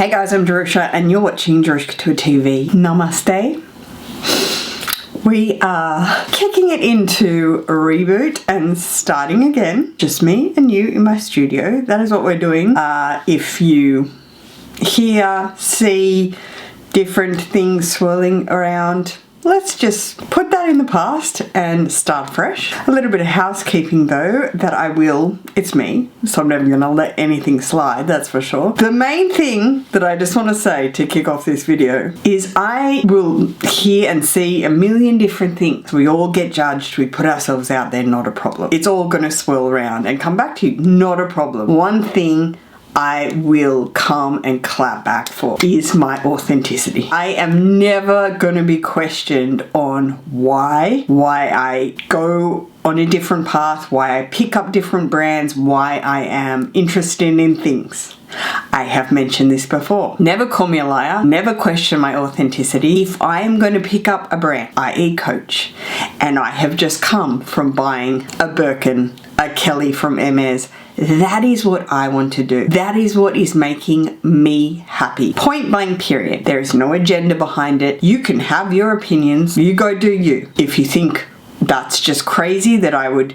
Hey guys, I'm Jerusha and you're watching JerushaCouture.tv. Namaste. We are kicking it into a reboot and starting again. Just me and you in my studio. That is what we're doing. If you hear, see different things swirling around, let's just put that in the past and start fresh. A little bit of housekeeping though, that I will, it's me, so I'm never gonna let anything slide, that's for sure. The main thing that I just want to say to kick off this video is I will hear and see a million different things. We all get judged, we put ourselves out there, not a problem. It's all gonna swirl around and come back to you, not a problem. One thing I will come and clap back for is my authenticity. I am never going to be questioned on why I go on a different path, why I pick up different brands, why I am interested in things. I have mentioned this before. Never call me a liar, never question my authenticity. If I am going to pick up a brand, i.e. Coach, and I have just come from buying a Birkin, a Kelly from Hermes, that is what I want to do. That is what is making me happy. Point blank period. There is no agenda behind it. You can have your opinions. You go do you. If you think that's just crazy that I would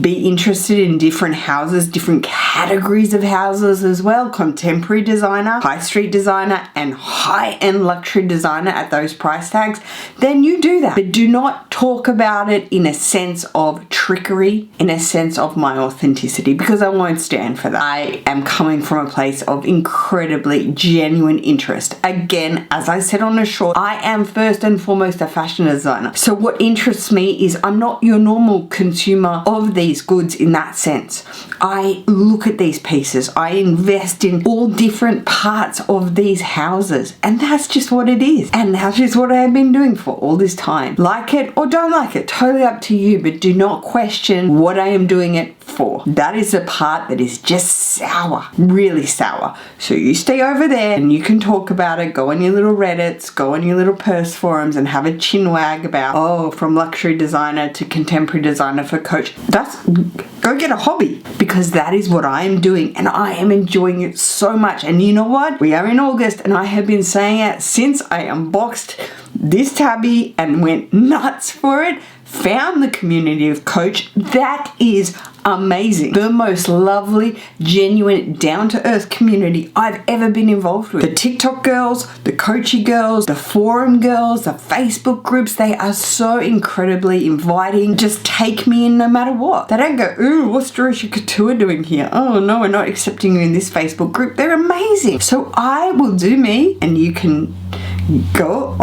be interested in different houses, different categories of houses as well, contemporary designer, high street designer, and high-end luxury designer at those price tags, then you do that. But do not talk about it in a sense of trickery, in a sense of my authenticity, because I won't stand for that. I am coming from a place of incredibly genuine interest. Again, as I said on the short, I am first and foremost a fashion designer. So what interests me is I'm not your normal consumer of these goods in that sense. I look at these pieces, I invest in all different parts of these houses, and that's just what it is. And that's just what I have been doing for all this time. Like it or don't like it, totally up to you, but do not question what I am doing it for. That is the part that is just sour, really sour. So you stay over there and you can talk about it, go on your little Reddits, go on your little purse forums and have a chin wag about, oh, from luxury designer to contemporary designer for Coach. Go get a hobby, because that is what I am doing and I am enjoying it so much. And you know what? We are in August and I have been saying it since I unboxed this tabby and went nuts for it. Found the community of Coach. That is amazing. The most lovely, genuine, down-to-earth community I've ever been involved with. The TikTok girls, the Coachy girls, the forum girls, the Facebook groups, they are so incredibly inviting. Just take me in no matter what. They don't go, ooh, what's Jerusha Couture doing here? Oh no, we're not accepting you in this Facebook group. They're amazing. So I will do me and you can go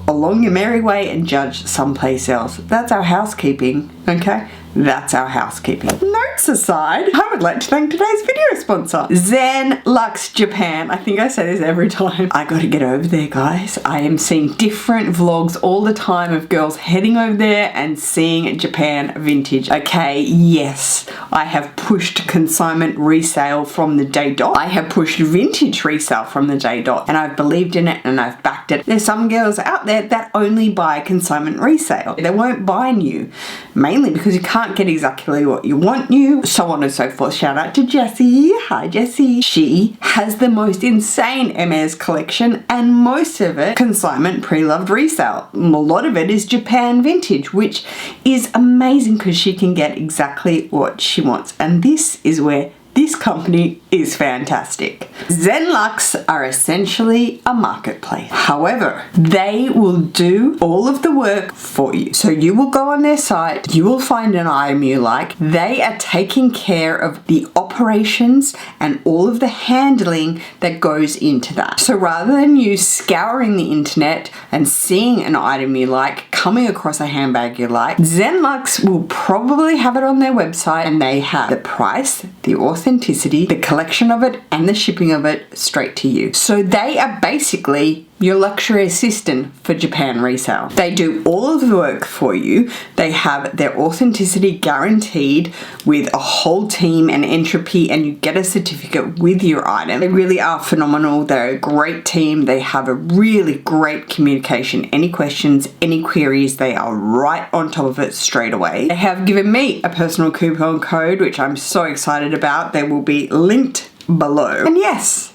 along your merry way and judge someplace else. That's our housekeeping, okay? That's our housekeeping. Notes aside, I would like to thank today's video sponsor, Zenlux Japan. I think I say this every time. I gotta get over there, guys. I am seeing different vlogs all the time of girls heading over there and seeing Japan vintage. Okay, yes, I have pushed consignment resale from the day dot. I have pushed vintage resale from the day dot, and I've believed in it and I've backed it. There's some girls out there that only buy consignment resale. They won't buy new, mainly because you can't get exactly what you want new, so on and so forth. Shout out to Jessie. Hi Jessie. She has the most insane Hermes collection and most of it consignment pre-loved resale. A lot of it is Japan vintage, which is amazing because she can get exactly what she wants, and this is where this company is fantastic. Zenlux are essentially a marketplace. However, they will do all of the work for you. So you will go on their site, you will find an item you like. They are taking care of the operations and all of the handling that goes into that. So rather than you scouring the internet and seeing an item you like, coming across a handbag you like, Zenlux will probably have it on their website and they have the price, the authenticity, the collection of it, and the shipping of it straight to you. So they are basically your luxury assistant for Japan resale. They do all of the work for you. They have their authenticity guaranteed with a whole team and entropy, and you get a certificate with your item. They really are phenomenal. They're a great team. They have a really great communication. Any questions, any queries, they are right on top of it straight away. They have given me a personal coupon code, which I'm so excited about. They will be linked below. And yes,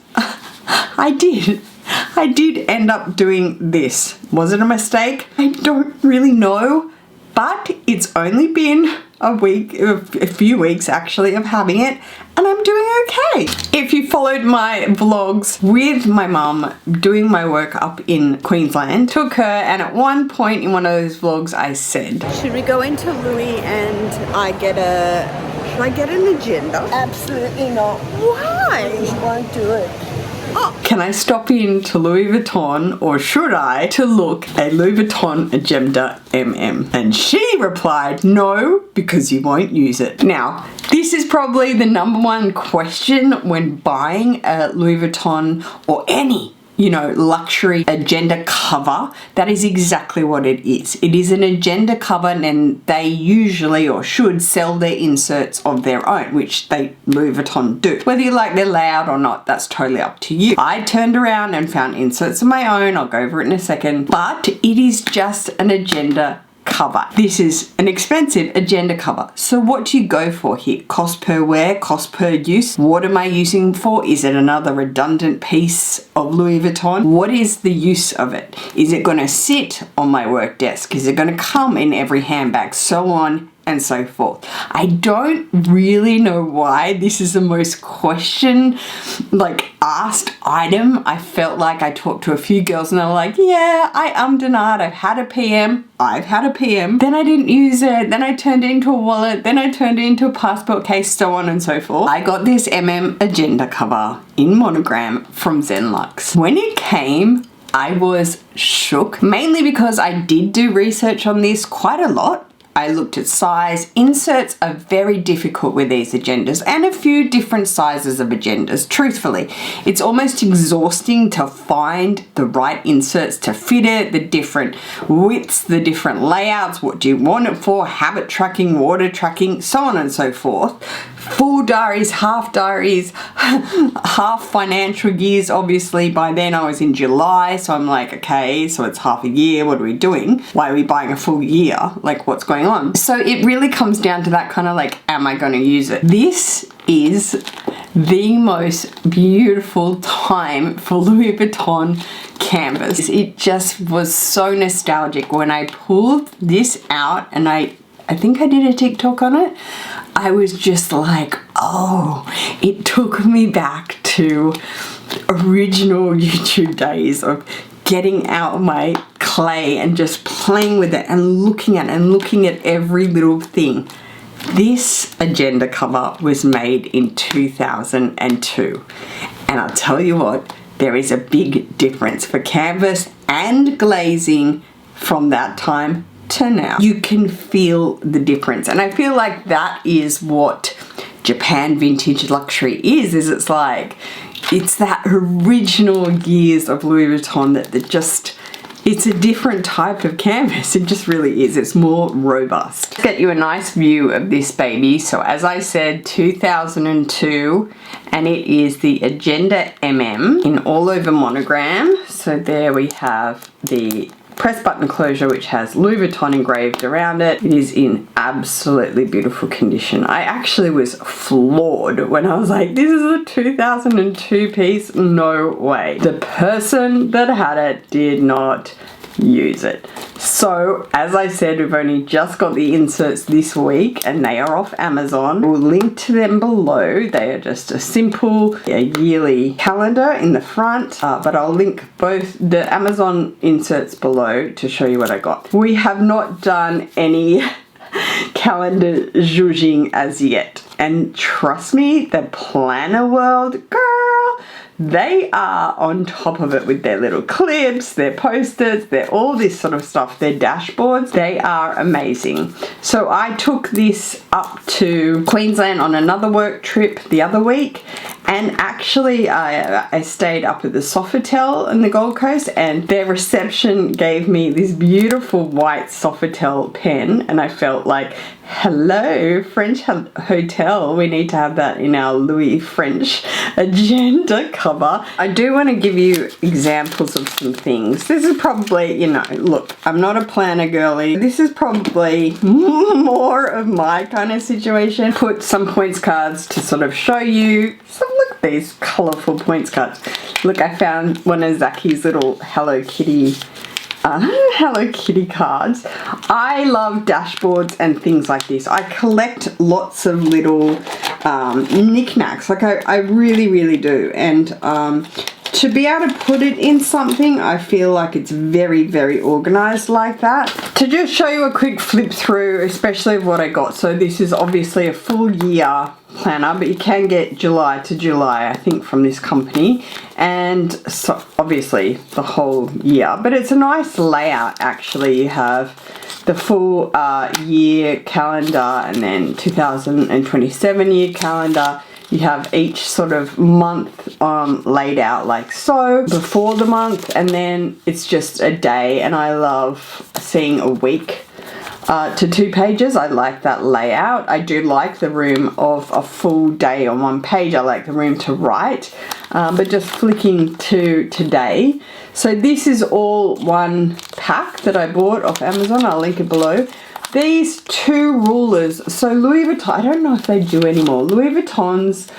I did end up doing this. Was it a mistake? I don't really know, but it's only been a few weeks actually of having it, and I'm doing okay. If you followed my vlogs with my mum doing my work up in Queensland, took her, and at one point in one of those vlogs I said, should we go into Louis and should I get an agenda? Absolutely not. Why? You won't do it. Oh, can I stop in to Louis Vuitton, or should I, to look a Louis Vuitton Agenda MM? And she replied, no, because you won't use it. Now, this is probably the #1 question when buying a Louis Vuitton or any, you know, luxury agenda cover. That is exactly what it is. It is an agenda cover, and they usually or should sell their inserts of their own, which Louis Vuitton do. Whether you like their layout or not, that's totally up to you. I turned around and found inserts of my own. I'll go over it in a second, but it is just an agenda cover. This is an expensive agenda cover. So what do you go for here? Cost per wear, cost per use. What am I using for? Is it another redundant piece of Louis Vuitton? What is the use of it? Is it going to sit on my work desk? Is it going to come in every handbag? So on and so forth. I don't really know why this is the most asked item. I felt like I talked to a few girls and they were like, yeah, I and ahhed. I've had a PM. Then I didn't use it. Then I turned it into a wallet. Then I turned it into a passport case, so on and so forth. I got this MM agenda cover in monogram from Zenlux. When it came, I was shook, mainly because I did do research on this quite a lot. I looked at size. Inserts are very difficult with these agendas, and a few different sizes of agendas. Truthfully, it's almost exhausting to find the right inserts to fit it, the different widths, the different layouts, what do you want it for, habit tracking, water tracking, so on and so forth. Full diaries, half financial years. Obviously by then I was in July, so I'm like, okay, so it's half a year, what are we doing? Why are we buying a full year? Like, what's going on? So it really comes down to that kind of like, am I going to use it? This is the most beautiful time for Louis Vuitton canvas. It just was so nostalgic when I pulled this out, and I think I did a TikTok on it. I was just like, oh, it took me back to original YouTube days of getting out my clay and just playing with it and looking at every little thing. This agenda cover was made in 2002, and I'll tell you what, there is a big difference for canvas and glazing from that time to now. You can feel the difference, and I feel like that is what Japan vintage luxury is it's like, it's that original years of Louis Vuitton that just, it's a different type of canvas. It just really is. It's more robust. Get you a nice view of this baby. So as I said, 2002, and it is the Agenda MM in all over monogram. So there we have the press button closure, which has Louis Vuitton engraved around it. It is in absolutely beautiful condition. I actually was floored when I was like, this is a 2002 piece, no way. The person that had it did not use it. So as I said, we've only just got the inserts this week, and they are off Amazon. We'll link to them below. They are just a simple yearly calendar in the front, but I'll link both the Amazon inserts below to show you what I got. We have not done any calendar zhuzhing as yet, and trust me, the planner world, girl, they are on top of it with their little clips, their posters, their all this sort of stuff, their dashboards. They are amazing. So I took this up to Queensland on another work trip the other week, and actually I stayed up at the Sofitel in the Gold Coast, and their reception gave me this beautiful white Sofitel pen, and I felt like, hello, French hotel, we need to have that in our Louis French agenda cover. I do want to give you examples of some things. This is probably, you know, look, I'm not a planner girly. This is probably more of my kind of situation. Put some points cards to sort of show you some, look, these colourful points cards. Look, I found one of Zaki's little Hello Kitty cards. I love dashboards and things like this. I collect lots of little knickknacks. Like I really do. And to be able to put it in something, I feel like it's very organized like that. To just show you a quick flip through, especially of what I got. So this is obviously a full year planner, but you can get July to July, I think, from this company, and so obviously the whole year. But it's a nice layout actually. You have the full year calendar and then 2027 year calendar. You have each sort of month laid out like so before the month, and then it's just a day. And I love seeing a week to 2 pages. I like that layout. I do like the room of a full day on one page. I like the room to write, but just flicking to today. So this is all one pack that I bought off Amazon. I'll link it below. These 2 rulers, so Louis Vuitton, I don't know if they do anymore. Louis Vuittons,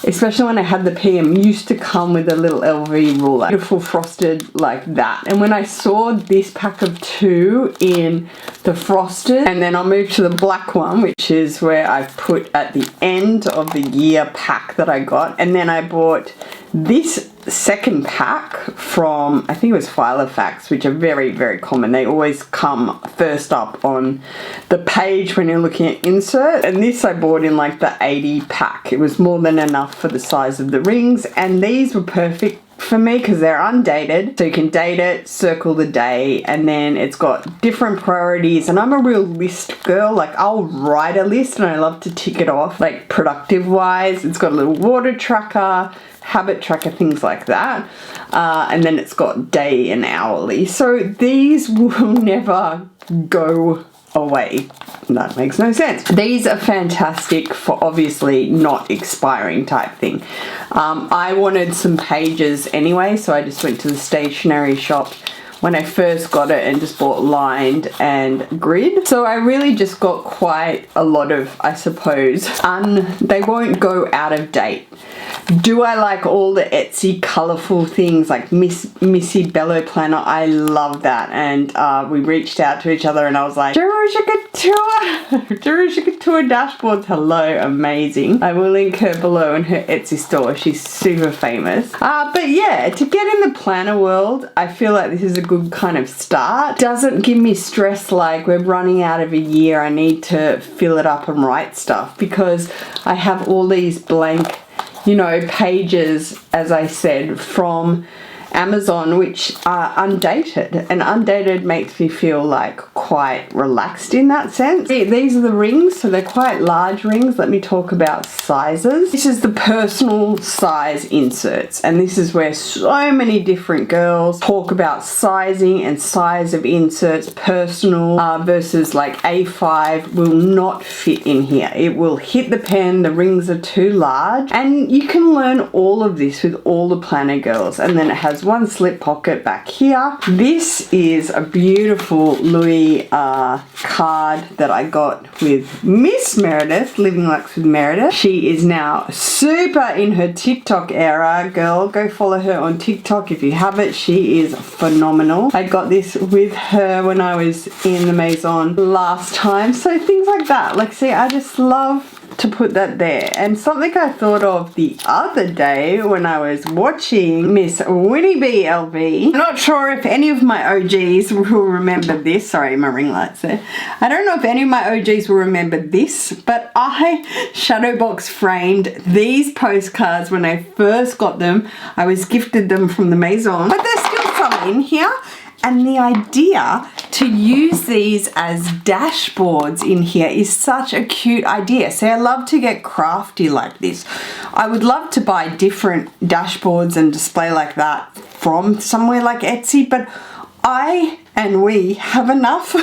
especially when I had the PM, used to come with a little LV ruler. Beautiful frosted like that. And when I saw this pack of 2 in the frosted, and then I'll move to the black one, which is where I put at the end of the year pack that I got. And then I bought this second pack from, I think it was Filofax, which are very common. They always come first up on the page when you're looking at insert. And this I bought in like the 80 pack. It was more than enough for the size of the rings, and these were perfect for me because they're undated, so you can date it, circle the day, and then it's got different priorities. And I'm a real list girl. Like, I'll write a list and I love to tick it off, like productive wise. It's got a little water tracker, habit tracker, things like that, and then it's got day and hourly. So these will never go away. That makes no sense. These are fantastic for obviously not expiring type thing. I wanted some pages anyway, so I just went to the stationery shop when I first got it and just bought lined and grid. So I really just got quite a lot of, I suppose, they won't go out of date. Do I like all the Etsy colourful things like Missy Bello planner? I love that. And we reached out to each other and I was like, JerushaCouture dashboards, hello, amazing. I will link her below in her Etsy store. She's super famous. But yeah, to get in the planner world, I feel like this is a good kind of start. Doesn't give me stress like we're running out of a year, I need to fill it up and write stuff, because I have all these blank, you know, pages, as I said, from Amazon, which are undated, and undated makes me feel like quite relaxed in that sense. These are the rings, so they're quite large rings. Let me talk about sizes. This is the personal size inserts, and this is where so many different girls talk about sizing and size of inserts. Personal versus like A5 will not fit in here. It will hit the pen, the rings are too large, and you can learn all of this with all the planner girls. And then it has one slip pocket back here. This is a beautiful Louis card that I got with Miss Meredith, Living Luxe with Meredith. She is now super in her TikTok era. Girl, go follow her on TikTok if you haven't. She is phenomenal. I got this with her when I was in the Maison last time. So things like that. Like, see, I just love to put that there. And something I thought of the other day when I was watching Miss Winnie B LV. I'm not sure if any of my OGs will remember this. Sorry, my ring light's there. I don't know if any of my OGs will remember this, but I shadow box framed these postcards when I first got them. I was gifted them from the Maison, but there's still some in here. And the idea to use these as dashboards in here is such a cute idea. See, I love to get crafty like this. I would love to buy different dashboards and display like that from somewhere like Etsy, but I and we have enough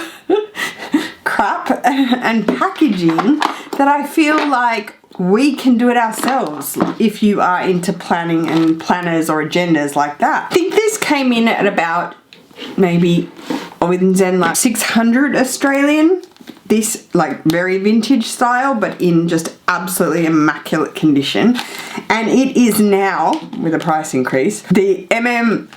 crap and packaging that I feel like we can do it ourselves if you are into planning and planners or agendas like that. I think this came in at about maybe within Zenlux 600 Australian. This like very vintage style, but in just absolutely immaculate condition. And it is now, with a price increase, the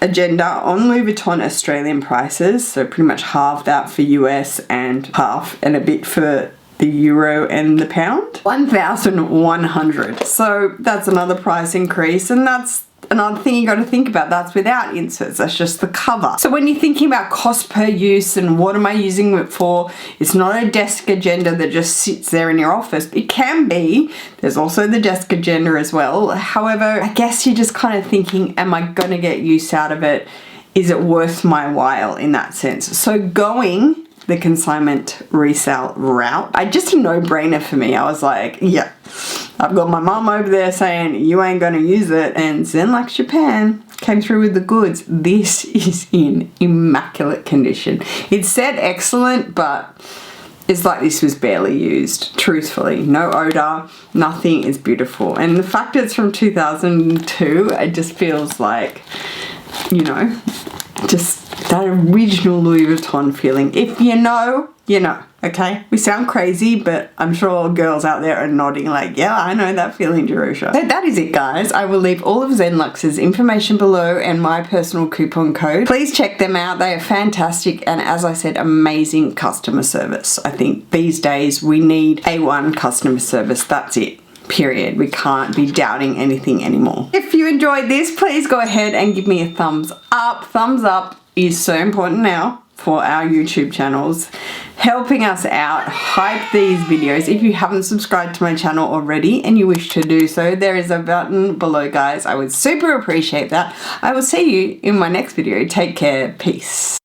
Agenda on Louis Vuitton Australian prices, so pretty much half that for US and half and a bit for the euro and the pound, 1,100. So that's another price increase, and that's another thing you got to think about. That's without inserts, that's just the cover. So when you're thinking about cost per use and what am I using it for, it's not a desk agenda that just sits there in your office. It can be. There's also the desk agenda as well. However, I guess you're just kind of thinking, am I going to get use out of it? Is it worth my while in that sense? So going the consignment resale route, just a no-brainer for me. I was like, yeah, I've got my mum over there saying you ain't gonna use it, and Zenlux Japan came through with the goods. This is in immaculate condition. It said excellent, but it's like this was barely used, truthfully. No odor, nothing. Is beautiful, and the fact it's from 2002, it just feels like, you know, just that original Louis Vuitton feeling. If you know, you know, okay? We sound crazy, but I'm sure all girls out there are nodding like, yeah, I know that feeling, Jerusha. So that is it, guys. I will leave all of Zenlux's information below and my personal coupon code. Please check them out. They are fantastic, and as I said, amazing customer service. I think these days we need A1 customer service. That's it. Period. We can't be doubting anything anymore. If you enjoyed this, please go ahead and give me a thumbs up. Thumbs up is so important now for our YouTube channels, helping us out, hype these videos. If you haven't subscribed to my channel already and you wish to do so, there is a button below, guys. I would super appreciate that. I will see you in my next video. Take care. Peace.